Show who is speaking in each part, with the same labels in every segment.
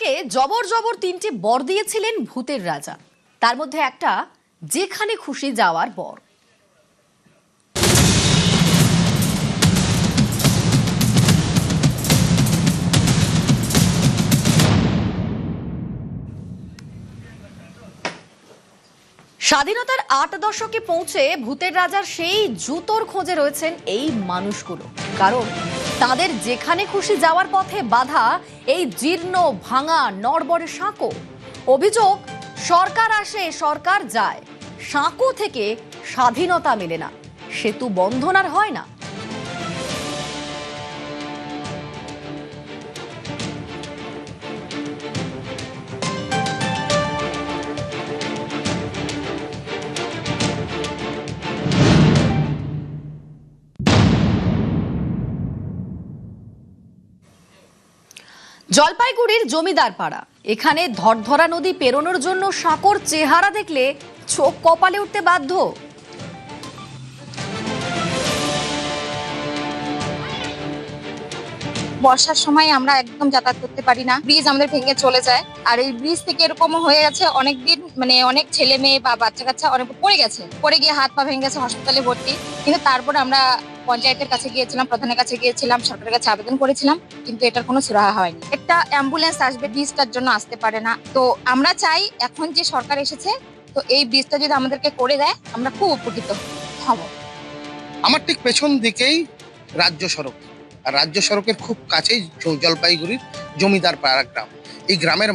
Speaker 1: তাকে জবর জবর 3টে বর দিয়েছিলেন ভূতের রাজা। তার মধ্যে একটা যেখানে খুশি যাওয়ার বর। স্বাধীনতার 8 দশকে পৌঁছে ভূতের রাজার সেই জুতোর খোঁজে রয়েছেন এই মানুষগুলো, কারণ তাদের যেখানে খুশি যাওয়ার পথে বাধা এই জীর্ণ ভাঙা নড়বড়ে সাঁকো। অভিযোগ, সরকার আসে সরকার যায়, সাঁকো থেকে স্বাধীনতা মেলে না, সেতু বন্ধন আর হয় না। জলপাইগুড়ির জমিদার পাড়া, এখানে ধরধরা নদী পেরোনোর জন্য সাঁকোর চেহারা দেখলে চোখ কপালে উঠতে বাধ্য।
Speaker 2: বর্ষার সময় আমরা একদম যাতায়াত করতে পারি না, ব্রিজ আমাদের ভেঙে চলে যায়। আর এই ব্রিজ থেকে এরকম হয়ে গেছে অনেকদিন, মানে অনেক ছেলে মেয়ে বা বাচ্চা কাচ্চা অনেক পড়ে গেছে, পড়ে গিয়ে হাত পা ভেঙে গেছে, হসপিটালে ভর্তি। কিন্তু তারপরে আমরা পঞ্চায়েতের কাছে গিয়েছিলাম, প্রধানের কাছে গিয়েছিলাম, সরকারের কাছে আবেদন করেছিলাম, কিন্তু এটার কোনো সুরাহা হয়নি। একটা অ্যাম্বুলেন্স আসবে, ব্রিজটার জন্য আসতে পারে না। তো আমরা চাই এখন যে সরকার এসেছে, তো এই ব্রিজটা যদি আমাদেরকে করে দেয় আমরা খুব উপকৃত হব।
Speaker 3: আমার ঠিক পেছন দিকেই রাজ্য সড়ক, আর রাজ্য সড়কের খুব কাছেই জলপাইগুড়ির জমিদার পাড়া গ্রাম। এই গ্রামের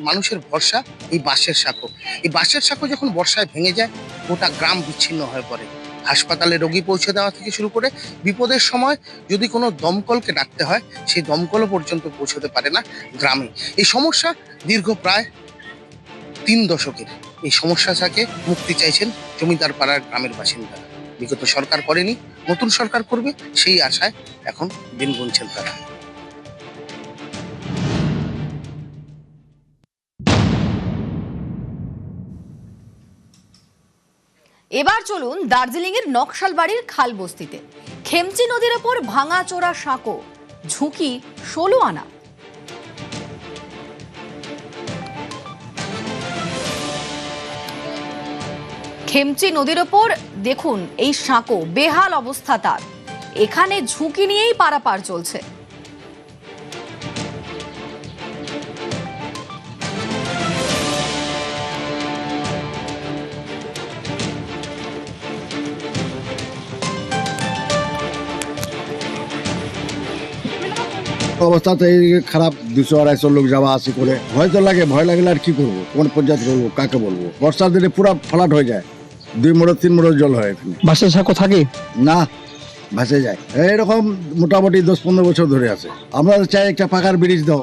Speaker 3: মানুষের ভরসা এই বাঁশের সাঁকো। এই বাঁশের সাঁকো যখন বর্ষায় ভেঙে যায়, গোটা গ্রাম বিচ্ছিন্ন হয়ে পড়ে। হাসপাতালে রোগী পৌঁছে দেওয়া থেকে শুরু করে বিপদের সময় যদি কোনো দমকলকে ডাকতে হয়, সেই দমকলও পর্যন্ত পৌঁছতে পারে না গ্রামে। এই সমস্যা দীর্ঘ প্রায় 3 দশকের। এই সমস্যা থেকে মুক্তি চাইছেন জমিদার পাড়ার গ্রামের বাসিন্দারা। বিগত সরকার করেনি, নতুন সরকার করবে সেই আশায় এখন দিন গুনছেন তারা।
Speaker 1: এবার চলুন দার্জিলিং এর নকশালবাড়ির খালবস্তিতে। খেমচি নদীর ওপর ভাঙাচোরা সাঁকো, ঝুঁকি 16 আনা। খেমচি নদীর ওপর দেখুন এই সাঁকো, বেহাল অবস্থা তার। এখানে ঝুঁকি নিয়েই পারাপার চলছে।
Speaker 4: অবস্থাতে খারাপ, 200-250 লোক যাওয়া আসি করে ভয় তো লাগে। ভয় লাগলে আর কি করবো, কোন পঞ্চায়েত করবো, কাকে বলবো? বর্ষার দিনে পুরো ফ্লাট হয়ে যায়, 2 মোড় 3 মোড় জল হয় এখানে।
Speaker 5: বাসের সাঁকো থাকে
Speaker 4: না, ভাসে যায়। এরকম মোটামুটি 10-15 বছর ধরে আছে। আমরা চাই একটা পাকার ব্রিজ দাও।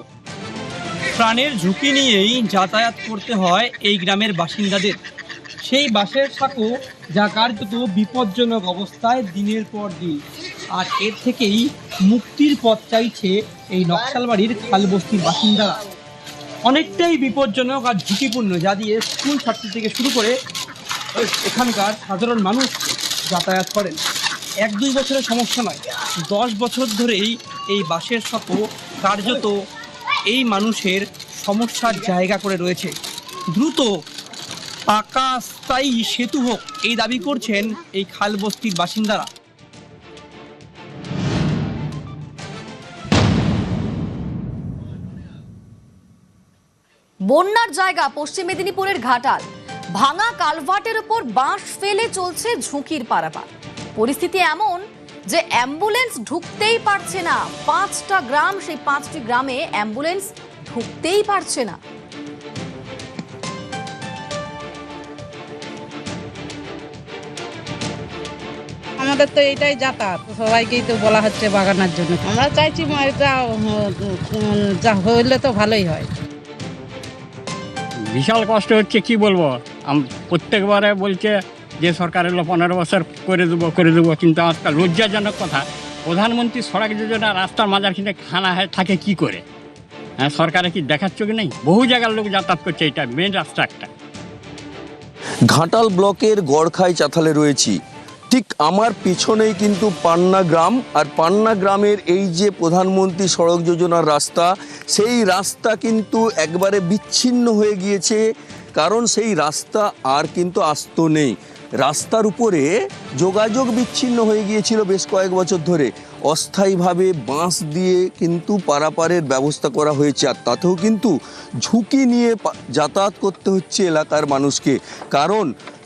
Speaker 5: প্রাণের ঝুঁকি নিয়েই যাতায়াত করতে হয় এই গ্রামের বাসিন্দাদের। সেই বাসের সাঁকো যা কার্যত বিপজ্জনক অবস্থায় দিনের পর দিন, আর এর থেকেই মুক্তির পথ চাইছে এই নকশালবাড়ির খালবস্তির বাসিন্দারা। অনেকটাই বিপজ্জনক আর ঝুঁকিপূর্ণ, যা দিয়ে স্কুল ছাত্রী থেকে শুরু করে এখানকার সাধারণ মানুষ যাতায়াত করেন। 1-2 বছরের সমস্যা নয়, 10 বছর ধরেই এই বাসের সাঁকো কার্যত এই মানুষের সমস্যার জায়গা করে রয়েছে। দ্রুত পাকা স্থায়ী সেতু হোক, এই দাবি করছেন এই খালবস্তির বাসিন্দারা।
Speaker 1: বন্যার জায়গা পশ্চিম মেদিনীপুরের ঘাটাল। ভাঙা কালভার্টের উপর বাঁশ ফেলে চলছে ঝুঁকির পারাপার। পরিস্থিতি এমন যে অ্যাম্বুলেন্স ঢুকতেই পারছে না। 5টা গ্রাম, সেই 5টি গ্রামে অ্যাম্বুলেন্স ঢুকতেই পারছে না।
Speaker 6: আমাদের তো এইটাই যাতায়াত, সবাইকেই তো বলা হচ্ছে বাগানোর জন্য। আমরা চাইছি যা হইলে তো ভালোই হয়।
Speaker 7: বিশাল কষ্ট হচ্ছে, কি বলবো। প্রত্যেকবারে বলছে যে সরকার এলো 15 বছর করে দেবো, কিন্তু আজকাল লজ্জাজনক কথা, প্রধানমন্ত্রী সড়ক যোজনা রাস্তার মাঝখানে খানা থাকে কি করে? হ্যাঁ, সরকারে কি দেখাচ্ছ কি নেই? বহু জায়গার লোক যাতায়াত করছে, এটা মেন রাস্তা একটা।
Speaker 8: ঘাটাল ব্লকের গড়খাই চাতালে রয়েছি। ঠিক আমার পিছনেই কিন্তু পান্না গ্রাম, আর পান্না গ্রামের এই যে প্রধানমন্ত্রী সড়ক যোজনার রাস্তা, সেই রাস্তা কিন্তু একবারে বিচ্ছিন্ন হয়ে গিয়েছে, কারণ সেই রাস্তা আর কিন্তু আস্ত নেই। রাস্তার উপরে যোগাযোগ বিচ্ছিন্ন হয়ে গিয়েছিল বেশ কয়েক বছর ধরে। অস্থায়ীভাবে বাঁশ দিয়ে কিন্তু পারাপারের ব্যবস্থা করা হয়েছে, আর তাতেও কিন্তু ঝুঁকি নিয়ে যাতায়াত করতে হচ্ছে এলাকার মানুষকে, কারণ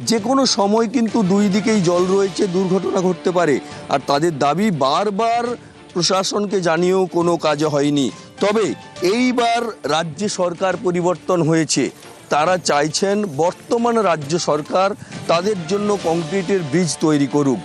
Speaker 8: যে কোনো সময় কিন্তু দুই দিকেই জল রয়েছে, দুর্ঘটনা ঘটতে পারে। আর তাদের দাবি বারবার প্রশাসনকে জানিয়েও কোনো কাজ হয়নি। তবে এইবার রাজ্য সরকার পরিবর্তন হয়েছে, তারা চাইছেন বর্তমান রাজ্য সরকার তাদের জন্য কংক্রিটের ব্রিজ তৈরি করুক।